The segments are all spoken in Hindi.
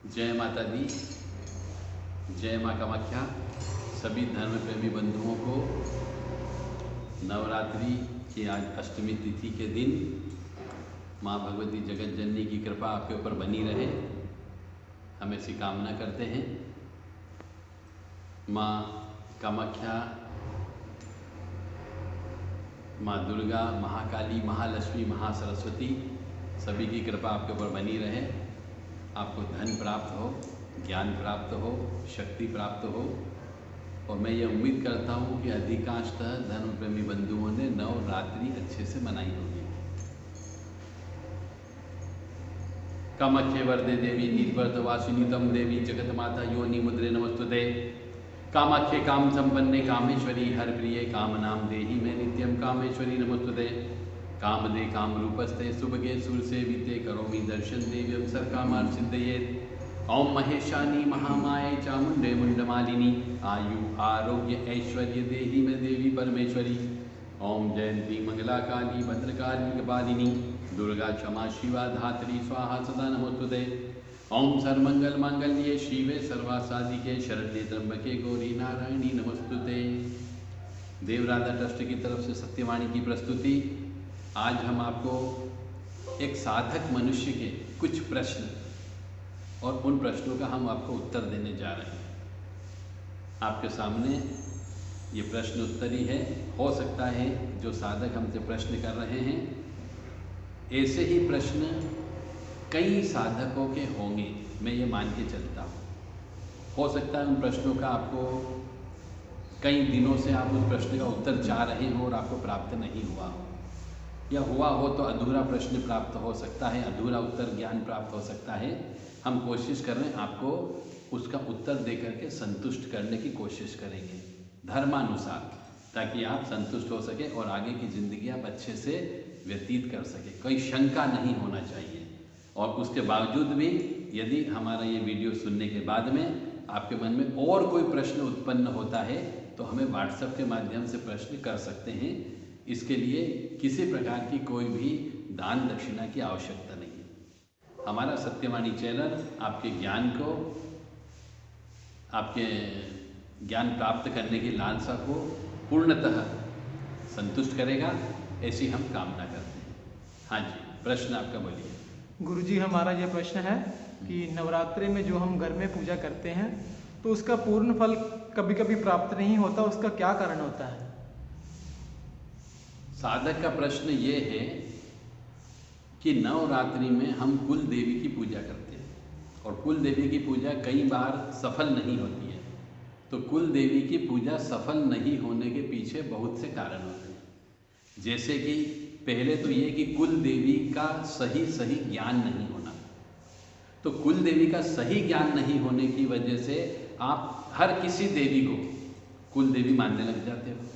जय माता दी, जय माँ कामाख्या। सभी धर्म प्रेमी बंधुओं को नवरात्रि की आज अष्टमी तिथि के दिन माँ भगवती जगत जननी की कृपा आपके ऊपर बनी रहे, हम ऐसी कामना करते हैं। माँ कामाख्या, माँ दुर्गा, महाकाली, महालक्ष्मी, महासरस्वती सभी की कृपा आपके ऊपर बनी रहे। आपको धन प्राप्त हो, ज्ञान प्राप्त हो, शक्ति प्राप्त हो। और मैं ये उम्मीद करता हूँ कि अधिकांशतः धर्म प्रेमी बंधुओं ने नवरात्रि अच्छे से मनाई होगी। कामाख्ये वरदे देवी नीलवर्धवासिनी तम देवी जगत माता योनि मुद्रे नमस्तुते। कामाख्ये काम संपन्ने कामेश्वरी हर प्रिये काम नाम देहि मैं नित्यम कामेश्वरी नमस्तुते। कामदे काम रूपस्ते सुभगे सुर सेविते करोमि दर्शन देव्यम सर्कामार्थ सिद्धयेत्। ओम महेशानी महामाये चामुंडे मुंडमालिनी आयु आरोग्य ऐश्वर्य देहि में देवी परमेश्वरी। ओम जयंती मंगला काली भद्रकाली कपालिनी दुर्गा क्षमा शिवा धात्री स्वाहा सदा नमोस्तुते। ओम सर्वमंगल मांगल्ये शिवे सर्वासाधिके शरण्ये त्र्यंबके गौरी नारायणी नमस्तुते। देवराधा ट्रस्ट की तरफ से सत्यवाणी की प्रस्तुति। आज हम आपको एक साधक मनुष्य के कुछ प्रश्न और उन प्रश्नों का हम आपको उत्तर देने जा रहे हैं। आपके सामने ये प्रश्न उत्तरी है। हो सकता है जो साधक हमसे प्रश्न कर रहे हैं ऐसे ही प्रश्न कई साधकों के होंगे, मैं ये मान के चलता हूँ। हो सकता है उन प्रश्नों का आपको कई दिनों से आप उस प्रश्न का उत्तर चाह रहे हो और आपको प्राप्त नहीं हुआ हो, या हुआ हो तो अधूरा प्रश्न प्राप्त हो सकता है, अधूरा उत्तर ज्ञान प्राप्त हो सकता है। हम कोशिश कर रहे हैं आपको उसका उत्तर दे करके संतुष्ट करने की कोशिश करेंगे धर्मानुसार, ताकि आप संतुष्ट हो सके और आगे की ज़िंदगी आप अच्छे से व्यतीत कर सके। कोई शंका नहीं होना चाहिए। और उसके बावजूद भी यदि हमारा ये वीडियो सुनने के बाद में आपके मन में और कोई प्रश्न उत्पन्न होता है तो हमें व्हाट्सएप के माध्यम से प्रश्न कर सकते हैं। इसके लिए किसी प्रकार की कोई भी दान दक्षिणा की आवश्यकता नहीं है। हमारा सत्यवाणी चैनल आपके ज्ञान को, आपके ज्ञान प्राप्त करने की लालसा को पूर्णतः संतुष्ट करेगा, ऐसी हम कामना करते हैं। हाँ जी, प्रश्न आपका बोलिए। गुरुजी, हमारा यह प्रश्न है कि नवरात्रि में जो हम घर में पूजा करते हैं तो उसका पूर्ण फल कभी कभी प्राप्त नहीं होता, उसका क्या कारण होता है? साधक का प्रश्न ये है कि नवरात्रि में हम कुल देवी की पूजा करते हैं और कुल देवी की पूजा कई बार सफल नहीं होती है। तो कुल देवी की पूजा सफल नहीं होने के पीछे बहुत से कारण होते हैं। जैसे कि पहले तो ये कि कुल देवी का सही ज्ञान नहीं होना। तो कुल देवी का सही ज्ञान नहीं होने की वजह से आप हर किसी देवी को कुल देवी मानने लग जाते हो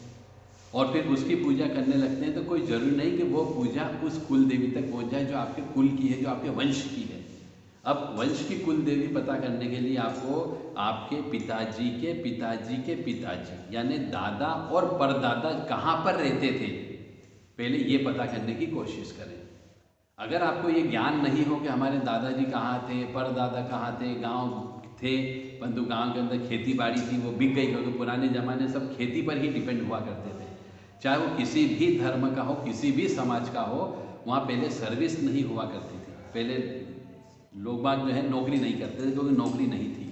और फिर उसकी पूजा करने लगते हैं। तो कोई ज़रूरी नहीं कि वो पूजा उस कुल देवी तक पहुंच जाए जो आपके कुल की है, जो आपके वंश की है। अब वंश की कुल देवी पता करने के लिए आपको आपके पिताजी के पिताजी के पिताजी यानी दादा और परदादा कहाँ पर रहते थे, पहले ये पता करने की कोशिश करें। अगर आपको ये ज्ञान नहीं हो कि हमारे दादाजी कहाँ थे, परदादा कहाँ थे, गांव थे, परंतु गांव के अंदर खेती बाड़ी थी, वो बिक गई, क्योंकि पुराने ज़माने सब खेती पर ही डिपेंड हुआ करते थे। चाहे वो किसी भी धर्म का हो, किसी भी समाज का हो, वहाँ पहले सर्विस नहीं हुआ करती थी। पहले लोग बाग जो है नौकरी नहीं करते थे, क्योंकि नौकरी नहीं थी।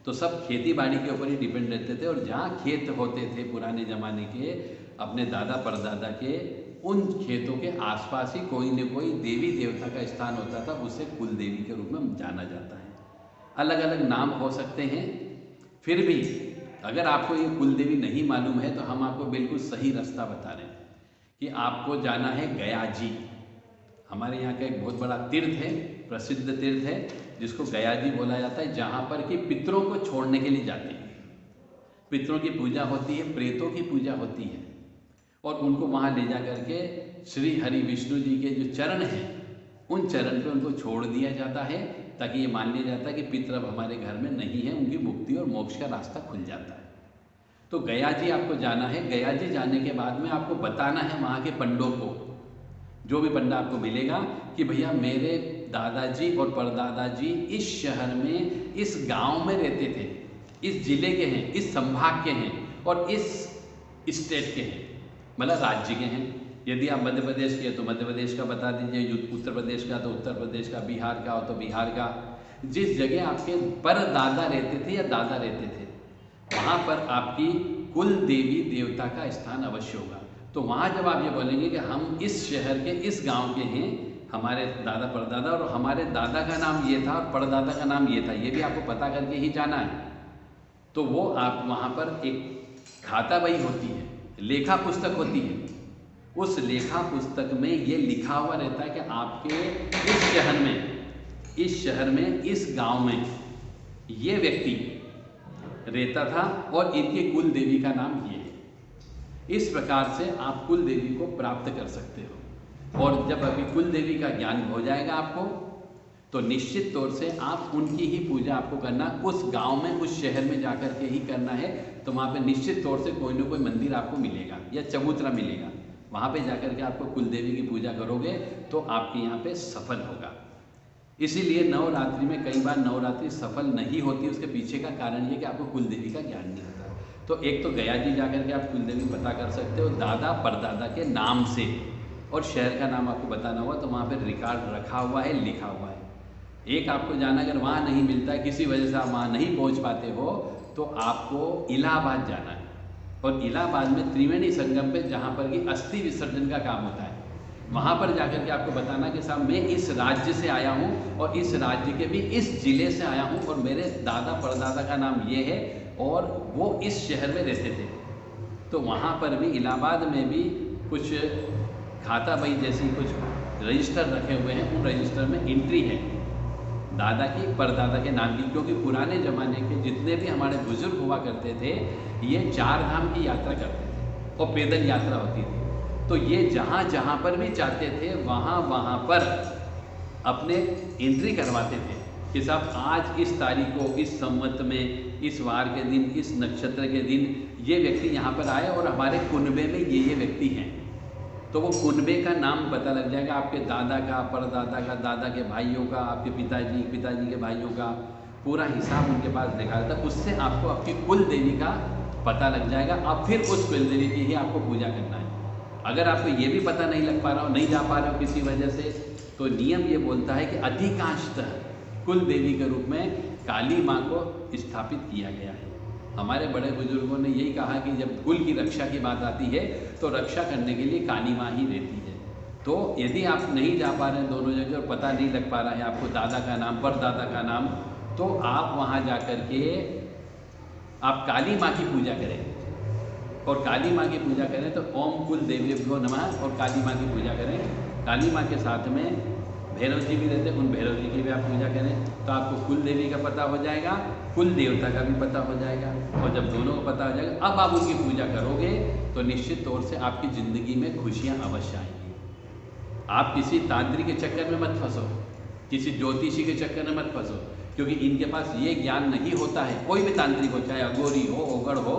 तो सब खेती बाड़ी के ऊपर ही डिपेंड रहते थे। और जहाँ खेत होते थे पुराने ज़माने के, अपने दादा परदादा के, उन खेतों के आसपास ही कोई न कोई देवी देवता का स्थान होता था, उसे कुल देवी के रूप में जाना जाता है। अलग अलग नाम हो सकते हैं, फिर भी अगर आपको ये कुल देवी नहीं मालूम है तो हम आपको बिल्कुल सही रास्ता बता रहे हैं कि आपको जाना है गया जी। हमारे यहाँ का एक बहुत बड़ा तीर्थ है, प्रसिद्ध तीर्थ है, जिसको गया जी बोला जाता है, जहाँ पर कि पितरों को छोड़ने के लिए जाते हैं। पितरों की पूजा होती है, प्रेतों की पूजा होती है, और उनको वहाँ ले जा करके श्री हरि विष्णु जी के जो चरण हैं उन चरण पे उनको छोड़ दिया जाता है, ताकि ये मान लिया जाता है कि पितर अब हमारे घर में नहीं है, उनकी मुक्ति और मोक्ष का रास्ता खुल जाता है। तो गया जी आपको जाना है। गया जी जाने के बाद में आपको बताना है वहाँ के पंडों को, जो भी पंडा आपको मिलेगा, कि भैया मेरे दादाजी और परदादाजी इस शहर में, इस गांव में रहते थे, इस जिले के हैं, इस संभाग के हैं और इस स्टेट के हैं, मतलब राज्य के हैं। यदि आप मध्य प्रदेश के हैं तो मध्य प्रदेश का बता दीजिए, उत्तर प्रदेश का तो उत्तर प्रदेश का, बिहार का हो तो बिहार का। जिस जगह आपके परदादा रहते थे या दादा रहते थे, वहाँ पर आपकी कुल देवी देवता का स्थान अवश्य होगा। तो वहाँ जब आप ये बोलेंगे कि हम इस शहर के, इस गांव के हैं, हमारे दादा परदादा और हमारे दादा का नाम ये था और परदादा का नाम ये था, ये भी आपको पता करके ही जाना है, तो वो आप वहाँ पर एक खाता बही होती है, लेखा पुस्तक होती है। उस लेखा पुस्तक में ये लिखा हुआ रहता है कि आपके इस शहर में, इस गांव में ये व्यक्ति रहता था और इनके कुल देवी का नाम ये है। इस प्रकार से आप कुल देवी को प्राप्त कर सकते हो। और जब अभी कुल देवी का ज्ञान हो जाएगा आपको, तो निश्चित तौर से आप उनकी ही पूजा आपको करना, उस गांव में, उस शहर में जाकर के ही करना है। तो वहाँ पे निश्चित तौर से कोई न कोई मंदिर आपको मिलेगा या चबूतरा मिलेगा, वहाँ पे जाकर के आपको कुल देवी की पूजा करोगे तो आपके यहाँ पे सफल होगा। इसीलिए नवरात्रि में कई बार नवरात्रि सफल नहीं होती, उसके पीछे का कारण ये कि आपको कुल देवी का ज्ञान नहीं होता। तो एक तो गया जी जाकर के आप कुल देवी पता कर सकते हो दादा परदादा के नाम से, और शहर का नाम आपको बताना हुआ तो वहाँ पर रिकॉर्ड रखा हुआ है, लिखा हुआ है। एक आपको जाना, अगर वहाँ नहीं मिलता है, किसी वजह से आप वहाँ नहीं पहुँच पाते हो, तो आपको इलाहाबाद जाना है। और इलाहाबाद में त्रिवेणी संगम पे, जहाँ पर कि अस्थि विसर्जन का काम होता है, वहाँ पर जाकर के आपको बताना कि साहब मैं इस राज्य से आया हूँ और इस राज्य के भी इस जिले से आया हूँ और मेरे दादा परदादा का नाम ये है और वो इस शहर में रहते थे। तो वहाँ पर भी इलाहाबाद में भी कुछ खाता बही जैसी कुछ रजिस्टर रखे हुए हैं, उन रजिस्टर में एंट्री है दादा की परदादा के नाम की। क्योंकि पुराने ज़माने के जितने भी हमारे बुजुर्ग हुआ करते थे, ये 4 धाम की यात्रा करते थे और पैदल यात्रा होती थी। तो ये जहाँ जहाँ पर भी जाते थे, वहाँ पर अपने एंट्री करवाते थे कि साहब आज इस तारीख को, इस संवत में, इस वार के दिन, इस नक्षत्र के दिन ये व्यक्ति यहाँ पर आए और हमारे कुनबे में ये व्यक्ति हैं। तो वो कुनबे का नाम पता लग जाएगा, आपके दादा का, परदादा का, दादा के भाइयों का, आपके पिताजी के भाइयों का पूरा हिसाब उनके पास लिखा रहता है। उससे आपको आपकी कुल देवी का पता लग जाएगा। अब फिर उस कुल देवी की ही आपको पूजा करना है। अगर आपको ये भी पता नहीं लग पा रहा हो, नहीं जा पा रहे हो किसी वजह से, तो नियम ये बोलता है कि अधिकांशतः कुल देवी के रूप में काली माँ को स्थापित किया गया है। हमारे बड़े बुजुर्गों ने यही कहा कि जब कुल की रक्षा की बात आती है तो रक्षा करने के लिए काली माँ ही रहती है। तो यदि आप नहीं जा पा रहे हैं दोनों जगह और पता नहीं लग पा रहा है आपको दादा का नाम, परदादा का नाम, तो आप वहाँ जा कर के आप काली माँ की पूजा करें। और काली माँ की पूजा करें तो ओम कुल देवेभ्यो नमः और काली माँ की पूजा करें। काली माँ के साथ में भैरव जी भी रहते हैं, उन भैरव जी की भी आप पूजा करें तो आपको कुल देवी का पता हो जाएगा, कुल देवता का भी पता हो जाएगा। और जब दोनों को पता हो जाएगा, अब आप उनकी पूजा करोगे तो निश्चित तौर से आपकी ज़िंदगी में खुशियाँ अवश्य आएंगी। आप किसी तांत्रिक के चक्कर में मत फंसो, किसी ज्योतिषी के चक्कर में मत फंसो, क्योंकि इनके पास ये ज्ञान नहीं होता है। कोई भी तांत्रिक हो, चाहे अघोरी हो, ओगड़ हो,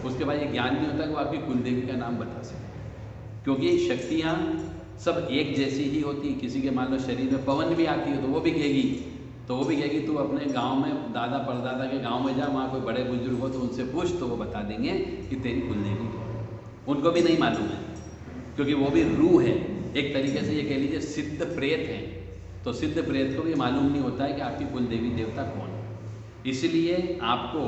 उसके पास ये ज्ञान नहीं होता कि वो आपकी कुलदेवी का नाम बता सके। क्योंकि शक्तियाँ सब एक जैसी ही होती। किसी के मान लो शरीर में पवन भी आती है तो वो भी कहेगी तू अपने गांव में, दादा परदादा के गांव में जा, वहाँ कोई बड़े बुजुर्ग हो तो उनसे पूछ, तो वो बता देंगे कि तेरी कुलदेवी है। उनको भी नहीं मालूम है, क्योंकि वो भी रूह है, एक तरीके से ये कह लीजिए सिद्ध प्रेत है। तो सिद्ध प्रेत को भी मालूम नहीं होता है कि आपकी कुल देवी देवता कौन है। इसलिए आपको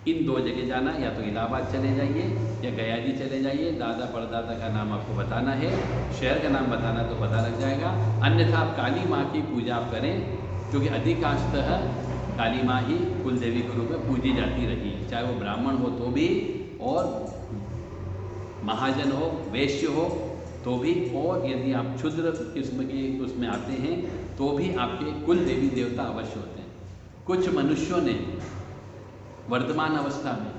इन 2 जगह जाना, या तो इलाहाबाद चले जाइए या गया जी चले जाइए। दादा परदादा का नाम आपको बताना है, शहर का नाम बताना तो पता लग जाएगा। अन्यथा आप काली माँ की पूजा आप करें, क्योंकि अधिकांशतः काली माँ ही कुल देवी के रूप में पूजी जाती रही, चाहे वो ब्राह्मण हो तो भी, और महाजन हो, वैश्य हो तो भी, और यदि आप क्षुद्र किस्म के उसमें आते हैं तो भी आपके कुल देवी देवता अवश्य होते हैं। कुछ मनुष्यों ने वर्तमान अवस्था में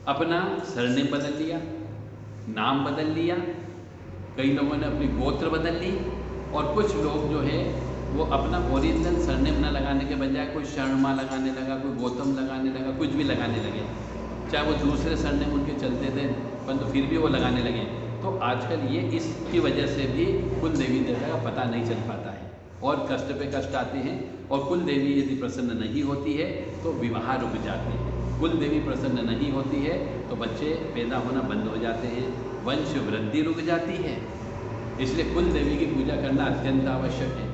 अपना सरनेम बदल लिया, नाम बदल लिया, कई लोगों ने अपनी गोत्र बदल ली, और कुछ लोग जो है वो अपना ओरिजिनल सरनेम न लगाने के बजाय कोई शर्मा लगाने लगा, कोई गौतम लगाने लगा, कुछ भी लगाने लगे, चाहे वो दूसरे सरनेम उनके चलते थे परंतु फिर भी वो लगाने लगे। तो आजकल ये इसकी वजह से भी कुल देवी देवता का पता नहीं चल पाता है। और कष्ट पे कष्ट आते हैं। और कुल देवी यदि प्रसन्न नहीं होती है तो विवाह रुक जाते हैं। कुल देवी प्रसन्न नहीं होती है तो बच्चे पैदा होना बंद हो जाते हैं, वंश वृद्धि रुक जाती है। इसलिए कुल देवी की पूजा करना अत्यंत आवश्यक है।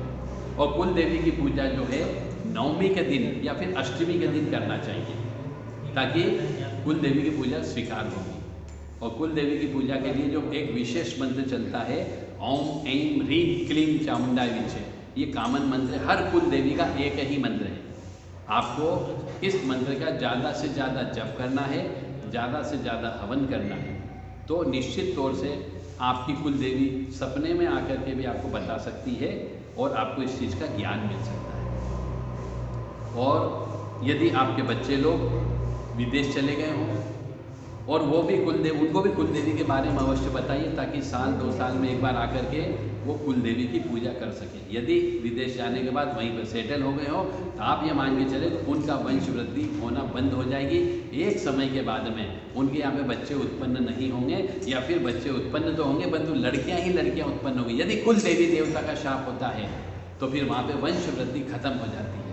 और कुल देवी की पूजा जो है नवमी के दिन या फिर अष्टमी के दिन करना चाहिए, ताकि कुल देवी की पूजा स्वीकार होगी। और कुल देवी की पूजा के लिए जो एक विशेष मंत्र चलता है, ओम ऐं ह्रीं क्लीं चामुंडाय विचे, ये कॉमन मंत्र है, हर कुल देवी का एक ही मंत्र है। आपको इस मंत्र का ज़्यादा से ज़्यादा जप करना है, ज़्यादा से ज़्यादा हवन करना है, तो निश्चित तौर से आपकी कुल देवी सपने में आकर के भी आपको बता सकती है और आपको इस चीज़ का ज्ञान मिल सकता है। और यदि आपके बच्चे लोग विदेश चले गए हों और वो भी उनको भी कुल देवी के बारे में अवश्य बताइए, ताकि साल 2 साल में एक बार आकर के वो कुल देवी की पूजा कर सकें। यदि विदेश जाने के बाद वहीं पर सेटल हो गए हो तो आप ये मान के चले तो उनका वंश वृद्धि होना बंद हो जाएगी। एक समय के बाद में उनके यहाँ पे बच्चे उत्पन्न नहीं होंगे, या फिर बच्चे उत्पन्न तो होंगे परंतु लड़कियाँ ही लड़कियाँ उत्पन्न होंगी। यदि कुल देवी देवता का शाप होता है तो फिर वहाँ पे वंश वृद्धि खत्म हो जाती है।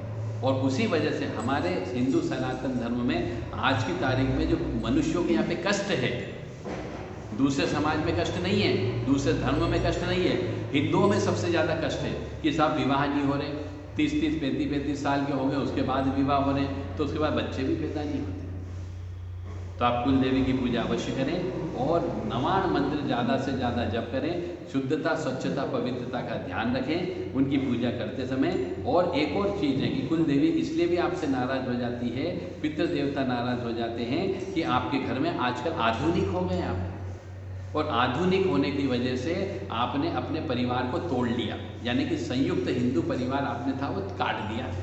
और उसी वजह से हमारे हिंदू सनातन धर्म में आज की तारीख में जो मनुष्यों के यहाँ पे कष्ट है, दूसरे समाज में कष्ट नहीं है, दूसरे धर्म में कष्ट नहीं है, हिंदुओं में सबसे ज़्यादा कष्ट है कि साहब विवाह नहीं हो रहे, 30-30, 35-35 साल के हो गए, उसके बाद विवाह हो रहे, तो उसके बाद बच्चे भी पैदा नहीं होते। तो आप कुल देवी की पूजा अवश्य करें और नवाण मंत्र ज़्यादा से ज़्यादा जप करें, शुद्धता, स्वच्छता, पवित्रता का ध्यान रखें उनकी पूजा करते समय। और एक और चीज़ है कि कुल देवी इसलिए भी आपसे नाराज़ हो जाती है, पितृ देवता नाराज़ हो जाते हैं कि आपके घर में आजकल आधुनिक हो गए आप, और आधुनिक होने की वजह से आपने अपने परिवार को तोड़ लिया, यानी कि संयुक्त हिंदू परिवार आपने था वो काट दिया।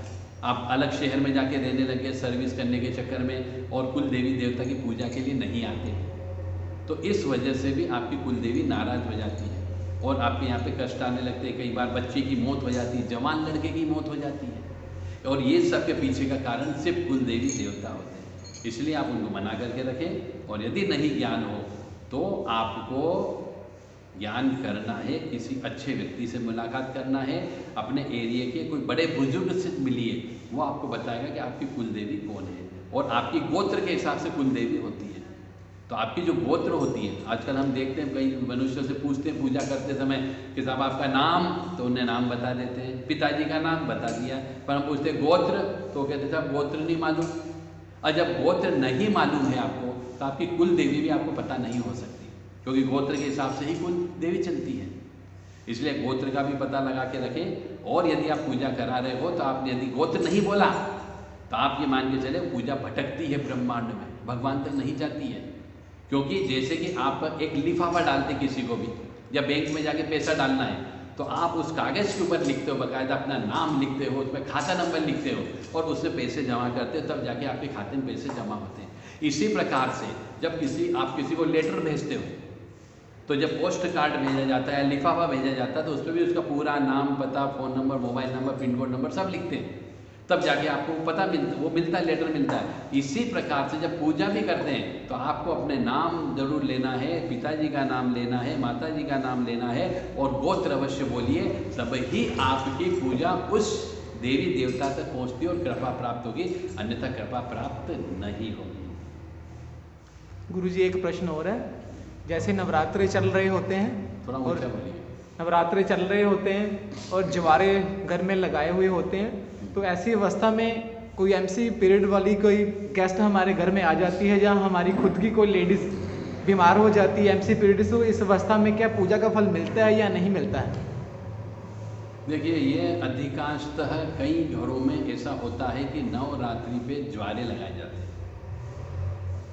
आप अलग शहर में जाके रहने लगे सर्विस करने के चक्कर में, और कुल देवी देवता की पूजा के लिए नहीं आते। तो इस वजह से भी आपकी कुल देवी नाराज़ हो जाती है और आपके यहाँ पे कष्ट आने लगते हैं। कई बार बच्चे की मौत हो जाती है, जवान लड़के की मौत हो जाती है, और ये सब के पीछे का कारण सिर्फ कुल देवी देवता होते हैं। इसलिए आप उनको मना करके रखें। और यदि नहीं ज्ञान हो तो आपको ज्ञान करना है, किसी अच्छे व्यक्ति से मुलाकात करना है, अपने एरिया के कोई बड़े बुजुर्ग से मिलिए, वो आपको बताएगा कि आपकी कुल देवी कौन है। और आपकी गोत्र के हिसाब से कुल देवी होती है। तो आपकी जो गोत्र होती है, आजकल हम देखते हैं कई मनुष्यों से पूछते हैं पूजा करते समय कि साहब आपका नाम, तो उन्हें नाम बता देते हैं, पिताजी का नाम बता दिया, पर हम पूछते गोत्र तो कहते साहब गोत्र नहीं मालूम। और जब गोत्र नहीं मालूम है आपको तो आपकी कुल देवी भी आपको पता नहीं हो सकती, क्योंकि गोत्र के हिसाब से ही कुल देवी चलती है। इसलिए गोत्र का भी पता लगा के रखें। और यदि आप पूजा करा रहे हो तो आपने यदि गोत्र नहीं बोला तो आप ये मान के चले पूजा भटकती है ब्रह्मांड में, भगवान तक नहीं जाती है। क्योंकि जैसे कि आप एक लिफाफा डालते किसी को भी, या बैंक में जाके पैसा डालना है तो आप उस कागज़ के ऊपर लिखते हो, बाकायदा अपना नाम लिखते हो, उसमें खाता नंबर लिखते हो और उससे पैसे जमा करते हो, तब जाके आपके खाते में पैसे जमा होते हैं। इसी प्रकार से जब आप किसी को लेटर भेजते हो तो जब पोस्ट कार्ड भेजा जाता है, लिफाफा भेजा जाता है, तो उसमें भी उसका पूरा नाम, पता, phone number, mobile number, pin code number सब लिखते हैं, तब जाके आपको पता मिलता है, लेटर मिलता है। इसी प्रकार से जब पूजा भी करते हैं तो आपको अपने नाम जरूर लेना है, पिताजी का नाम लेना है, माताजी का नाम लेना है, और गोत्र अवश्य बोलिए, तब ही आपकी पूजा उस देवी देवता तक पहुँचती है और कृपा प्राप्त होगी, अन्यथा कृपा प्राप्त नहीं होगी। गुरुजी एक प्रश्न और है, जैसे नवरात्रे चल रहे होते हैं, थोड़ा ऊंचा बोलिए। नवरात्रे चल रहे होते हैं और जवारे घर में लगाए हुए होते हैं, तो ऐसी अवस्था में कोई एमसी पीरियड वाली कोई गेस्ट हमारे घर में आ जाती है, या हमारी खुद की कोई लेडीज़ बीमार हो जाती है एमसी पीरियड से, तो इस अवस्था में क्या पूजा का फल मिलता है या नहीं मिलता है? देखिए, ये अधिकांशतः कई घरों में ऐसा होता है कि नवरात्रि पे ज्वारे लगाए जाते हैं।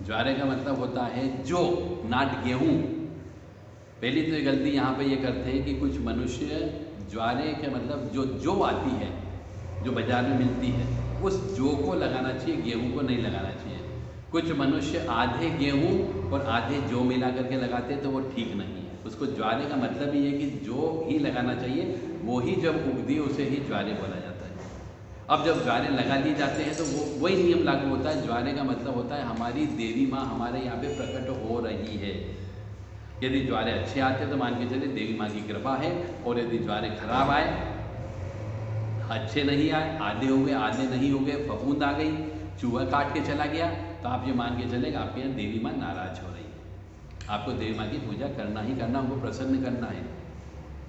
ज्वारे का मतलब होता है जौ, नाट गेहूँ। पहली तो गलती यहाँ पे ये करते हैं कि कुछ मनुष्य ज्वारे के मतलब जो जौ आती है, जो बाजार में मिलती है, उस जौ को लगाना चाहिए, गेहूँ को नहीं लगाना चाहिए। कुछ मनुष्य आधे गेहूँ और आधे जौ मिला करके लगाते हैं, तो वो ठीक नहीं है। उसको ज्वारे का मतलब ही है कि जौ ही लगाना चाहिए, वो ही जब उगती है उसे ही ज्वारे बोला जाता है। अब जब ज्वारे लगा लिए जाते हैं तो वो वही नियम लागू होता है। ज्वारे का मतलब होता है हमारी देवी माँ हमारे यहाँ पे प्रकट हो रही है। यदि ज्वारे अच्छे आते हैं तो मान के चलिए देवी माँ की कृपा है, और यदि ज्वारे खराब आए अच्छे नहीं आए, आधे हो गए, आधे नहीं हो गए, फफूंद आ गई, चूहा काट के चला गया, तो आप ये मान के चलेगा आपके यहाँ देवी माँ नाराज हो रही है। आपको देवी माँ की पूजा करना ही करना, उनको प्रसन्न करना है।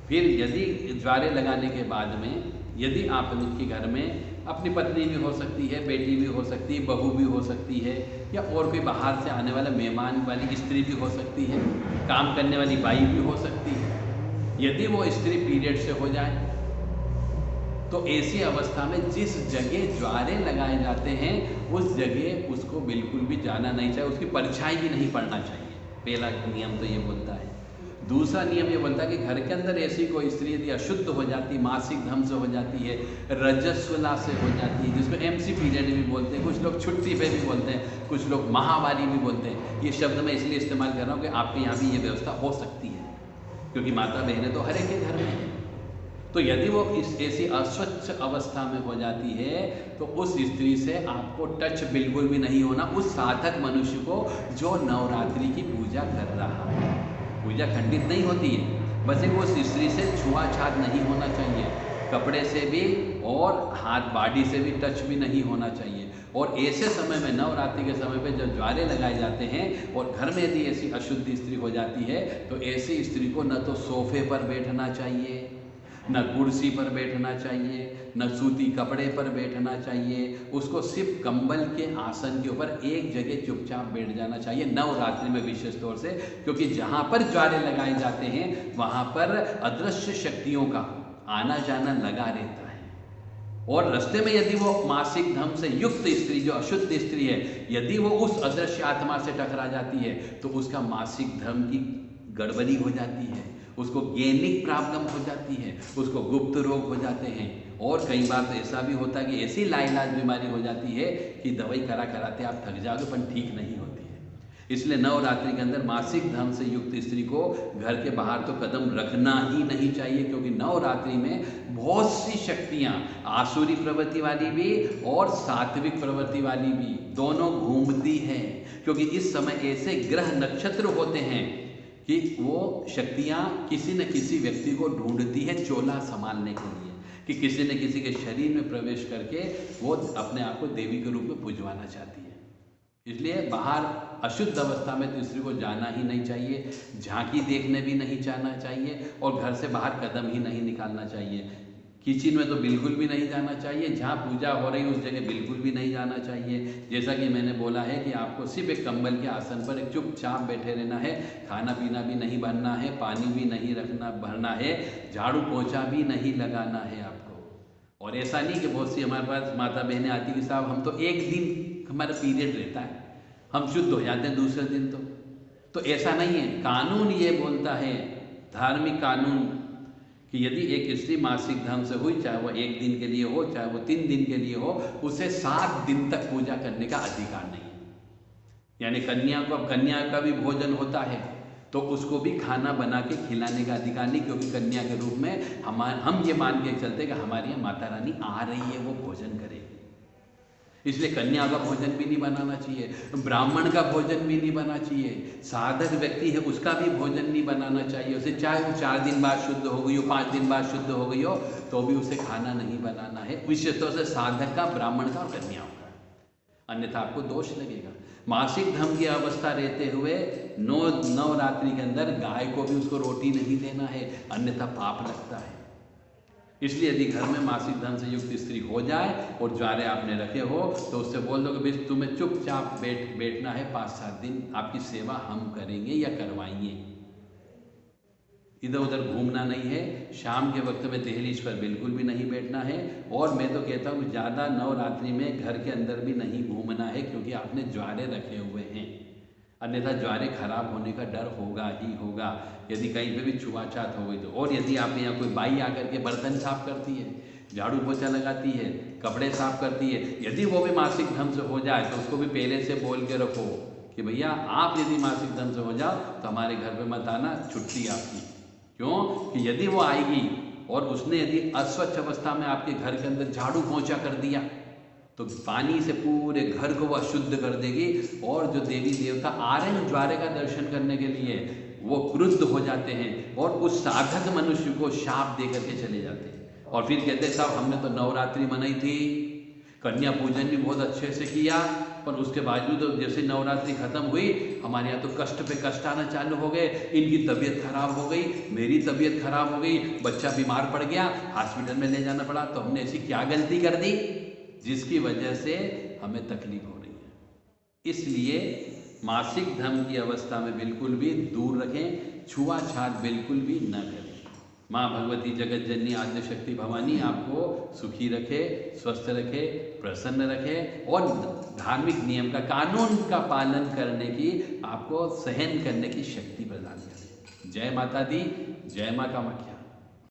फिर यदि ज्वारे लगाने के बाद में यदि आपके घर में अपनी पत्नी भी हो सकती है, बेटी भी हो सकती है, बहू भी हो सकती है, या और कोई बाहर से आने वाला मेहमान वाली स्त्री भी हो सकती है, काम करने वाली बाई भी हो सकती है, यदि वो स्त्री पीरियड से हो जाए तो ऐसी अवस्था में जिस जगह ज्वारे लगाए जाते हैं उस जगह उसको बिल्कुल भी जाना नहीं चाहिए, उसकी परछाई भी नहीं पड़ना चाहिए। पहला नियम तो ये बोलता है। दूसरा नियम ये बोलता है कि घर के अंदर ऐसी कोई स्त्री यदि अशुद्ध हो जाती, मासिक धर्म से हो जाती है, रजस्वला से हो जाती है, जिसको MC पीरियड भी बोलते हैं, कुछ लोग छुट्टी पे भी बोलते हैं, कुछ लोग माहवारी भी बोलते हैं। ये शब्द मैं इसलिए इस्तेमाल कर रहा हूँ कि आपके यहाँ भी ये व्यवस्था हो सकती है, क्योंकि माता बहनें तो हर एक के घर में हैं। तो यदि वो इस ऐसी अस्वच्छ अवस्था में हो जाती है तो उस स्त्री से आपको टच बिल्कुल भी नहीं होना, उस साधक मनुष्य को जो नवरात्रि की पूजा कर रहा है। पूजा खंडित नहीं होती है, बस एक उस स्त्री से छुआछात नहीं होना चाहिए, कपड़े से भी और हाथ बाडी से भी टच भी नहीं होना चाहिए। और ऐसे समय में, नवरात्रि के समय पे जब ज्वारे लगाए जाते हैं और घर में यदि ऐसी अशुद्ध स्त्री हो जाती है तो ऐसी स्त्री को न तो सोफे पर बैठना चाहिए, न कुर्सी पर बैठना चाहिए, न सूती कपड़े पर बैठना चाहिए, उसको सिर्फ कंबल के आसन के ऊपर एक जगह चुपचाप बैठ जाना चाहिए नवरात्रि में विशेष तौर से, क्योंकि जहाँ पर ज्वारे लगाए जाते हैं वहाँ पर अदृश्य शक्तियों का आना जाना लगा रहता है। और रास्ते में यदि वो मासिक धर्म से युक्त स्त्री, जो अशुद्ध स्त्री है, यदि वो उस अदृश्य आत्मा से टकरा जाती है तो उसका मासिक धर्म की गड़बड़ी हो जाती है, उसको गैनिक प्रॉब्लम हो जाती है, उसको गुप्त रोग हो जाते हैं। और कई बार तो ऐसा भी होता है कि ऐसी लाइलाज बीमारी हो जाती है कि दवाई कराते आप थक जाओगे पर ठीक नहीं होती है। इसलिए नवरात्रि के अंदर मासिक धर्म से युक्त स्त्री को घर के बाहर तो कदम रखना ही नहीं चाहिए, क्योंकि नवरात्रि में बहुत सी शक्तियाँ, आसुरी प्रवृत्ति वाली भी और सात्विक प्रवृत्ति वाली भी, दोनों घूमती हैं। क्योंकि इस समय ऐसे ग्रह नक्षत्र होते हैं कि वो शक्तियाँ किसी न किसी व्यक्ति को ढूंढती है चोला संभालने के लिए, कि किसी न किसी के शरीर में प्रवेश करके वो अपने आप को देवी के रूप में पुजवाना चाहती है। इसलिए बाहर अशुद्ध अवस्था में तो स्त्री को जाना ही नहीं चाहिए, झांकी देखने भी नहीं जाना चाहिए और घर से बाहर कदम ही नहीं निकालना चाहिए। किचन में तो बिल्कुल भी नहीं जाना चाहिए, जहाँ पूजा हो रही है उस जगह बिल्कुल भी नहीं जाना चाहिए। जैसा कि मैंने बोला है कि आपको सिर्फ एक कंबल के आसन पर एक चुपचाप बैठे रहना है, खाना पीना भी नहीं बनना है, पानी भी नहीं भरना है, झाड़ू पोंछा भी नहीं लगाना है आपको। और ऐसा नहीं कि बहुत सी हमारे पास माता बहनें आती कि साहब हम तो एक दिन हमारा पीरियड रहता है, हम शुद्ध हो जाते हैं दूसरे दिन। तो ऐसा नहीं है। कानून ये बोलता है, धार्मिक कानून, कि यदि एक स्त्री मासिक धर्म से हुई, चाहे वो एक दिन के लिए हो चाहे वो 3 दिन के लिए हो, उसे 7 दिन तक पूजा करने का अधिकार नहीं है। यानी कन्या का भी भोजन होता है तो उसको भी खाना बना के खिलाने का अधिकार नहीं, क्योंकि कन्या के रूप में हम ये मान के चलते कि हमारी यहाँ माता रानी आ रही है, वो भोजन करेगी। इसलिए कन्या का भोजन भी नहीं बनाना चाहिए, ब्राह्मण का भोजन भी नहीं बनाना चाहिए, साधक व्यक्ति है उसका भी भोजन नहीं बनाना चाहिए। उसे चाहे वो 4 दिन बाद शुद्ध हो गई हो, 5 दिन बाद शुद्ध हो गई हो, तो भी उसे खाना नहीं बनाना है। विशेष तौर से साधक का, ब्राह्मण का और कन्याओं का, अन्यथा आपको दोष लगेगा। मासिक धर्म की अवस्था रहते हुए नवरात्रि के अंदर गाय को भी उसको रोटी नहीं देना है, अन्यथा पाप लगता है। इसलिए यदि घर में मासिक धर्म से युक्त स्त्री हो जाए और ज्वारे आपने रखे हो तो उससे बोल दो कि भाई तुम्हें चुपचाप बैठना है, 5-7 दिन आपकी सेवा हम करेंगे या करवाएंगे। इधर उधर घूमना नहीं है, शाम के वक्त में दहलीज पर बिल्कुल भी नहीं बैठना है। और मैं तो कहता हूँ ज़्यादा नवरात्रि में घर के अंदर भी नहीं घूमना है, क्योंकि आपने ज्वारे रखे हुए हैं, अन्यथा ज्वारे खराब होने का डर होगा ही होगा यदि कहीं पे भी छुआछात हो गई तो। और यदि आपके यहाँ कोई बाई आकर के बर्तन साफ करती है, झाड़ू पोछा लगाती है, कपड़े साफ करती है, यदि वो भी मासिक धर्म से हो जाए तो उसको भी पहले से बोल के रखो कि भैया आप यदि मासिक धर्म से हो जाओ तो हमारे घर पे मत आना, छुट्टी आपकी। क्यों कि यदि वो आएगी और उसने यदि अस्वच्छ अवस्था में आपके घर के अंदर झाड़ू पोछा कर दिया तो पानी से पूरे घर को वह शुद्ध कर देगी, और जो देवी देवता आ रहे हैं ज्वारे का दर्शन करने के लिए वो क्रुद्ध हो जाते हैं और उस साधक मनुष्य को शाप दे करके चले जाते हैं। और फिर कहते साहब हमने तो नवरात्रि मनाई थी, कन्या पूजन भी बहुत अच्छे से किया, पर उसके बावजूद जैसे नवरात्रि खत्म हुई हमारे यहाँ तो कष्ट पे कष्ट आना चालू हो गए, इनकी तबीयत खराब हो गई, मेरी तबीयत खराब हो गई, बच्चा बीमार पड़ गया, हॉस्पिटल में ले जाना पड़ा। तो हमने ऐसी क्या गलती कर दी जिसकी वजह से हमें तकलीफ हो रही है। इसलिए मासिक धर्म की अवस्था में बिल्कुल भी दूर रखें, छुआछात बिल्कुल भी न करें। माँ भगवती जगत जननी आद्य शक्ति भवानी आपको सुखी रखे, स्वस्थ रखे, प्रसन्न रखे और धार्मिक नियम का, कानून का पालन करने की, आपको सहन करने की शक्ति प्रदान करे। जय माता दी, जय माँ कामाख्या।